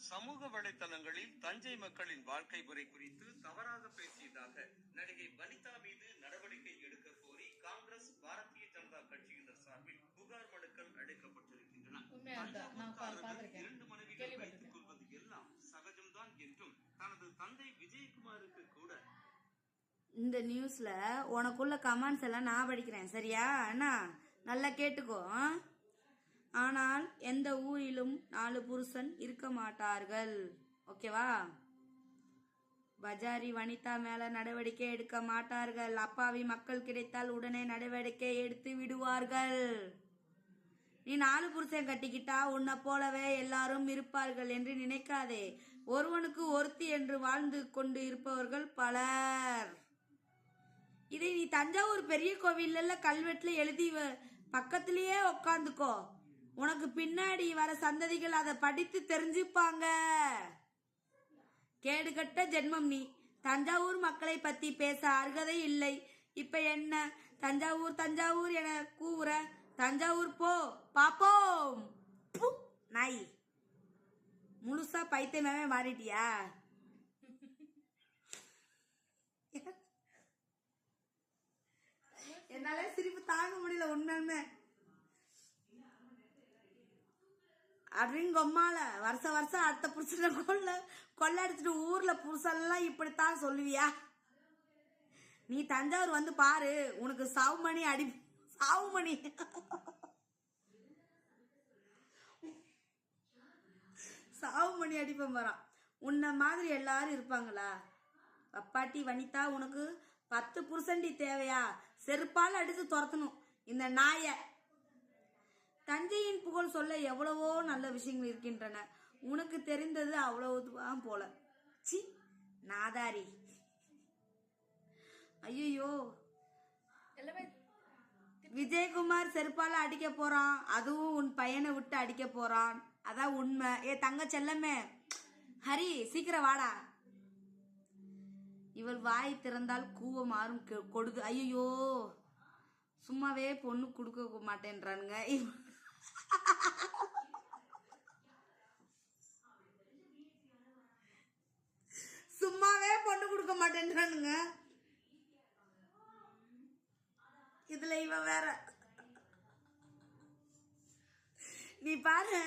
சமூக வலைதளங்களில் தஞ்சை மக்களின் வாழ்க்கை முறை குறித்து தவறாக பேசியதாக நடிகை வனிதா மீது நடவடிக்கை எடுக்க கோரி காங்கிரஸ் பாரதிய ஜனதா கட்சியினர் சார்பில் புகார் மனுக்கள் அளிக்கப்பட்டிருக்கின்றன. 2 மனைவிகள் வைத்துக் கொள்வது எல்லாம் சகஜம்தான் என்றும் தனது தந்தை விஜயகுமாருக்கு கூட இந்த நியூஸ்ல உனக்குள்ள கமெண்ட்ஸ் எல்லாம் நான் படிக்கிறேன், சரியா? என்ன நல்லா கேட்டுக்கோ. ஆனால் எந்த ஊரிலும் 4 புருஷன் இருக்க மாட்டார்கள், ஓகேவா? பஜாரி வனிதா மேல நடவடிக்கை எடுக்க மாட்டார்கள். அப்பாவி மக்கள் கிடைத்தால் உடனே நடவடிக்கை எடுத்து விடுவார்கள். நீ 4 புருஷன் கட்டிக்கிட்டா உன்னை போலவே எல்லாரும் இருப்பார்கள் என்று நினைக்காதே. ஒருவனுக்கு ஒருத்தி என்று வாழ்ந்து கொண்டு இருப்பவர்கள் பலர். இதை நீ தஞ்சாவூர் பெரிய கோவில்ல கல்வெட்டுல எழுதி பக்கத்திலேயே உட்காந்துக்கோ. உனக்கு பின்னாடி வர சந்ததிகள் அதை படித்து தெரிஞ்சுப்பாங்க. கேடுகட்ட ஜென்மம் நீ. தஞ்சாவூர் மக்களை பத்தி பேச அருகதை இல்லை. இப்ப என்ன தஞ்சாவூர் தஞ்சாவூர் என கூவுற? தஞ்சாவூர் போ பாப்போம். நாய் முழுசா பைத்தியமாவே மாறிட்டியா? என்னால சிரிப்பு தாங்க முடியல உண்மையுமே. அப்படிங்கம்மால வருஷம் அடுத்த புருஷனை கொள்ளடிச்சிட்டு ஊர்ல புருஷெல்லாம் இப்படித்தான் சொல்லுவியா? நீ தஞ்சாவூர் வந்து பாரு, உனக்கு சாவுமணி அடிப்பேன் வரான். உன்ன மாதிரி எல்லாரும் இருப்பாங்களா? அப்பாட்டி வனிதா, உனக்கு 10 புருஷன்டி தேவையா? செருப்பால் அடித்து துரத்தணும் இந்த நாய. தஞ்சையின் புகழ் சொல்ல எவ்வளவோ நல்ல விஷயங்கள் இருக்கின்றன. உனக்கு தெரிந்தது அவ்வளவுதான் போல. சி நாதாரி. ஐயோ, விஜயகுமார் செருப்பால அடிக்க போறான், அதுவும் உன் பையனை விட்டு அடிக்க போறான். அதான் உண்மை. தங்க செல்லமே ஹரி, சீக்கிரம் வாடா. இவள் வாய் திறந்தால் கூவ மாறும் கொடுது. ஐயோ, சும்மாவே பொண்ணு கொடுக்க மாட்டேன்றானுங்க. சும்மாவே பொண்ணு கொடுக்க மாட்டேன்றானுங்க. இதுல இவன் வேற. நீ பாரு,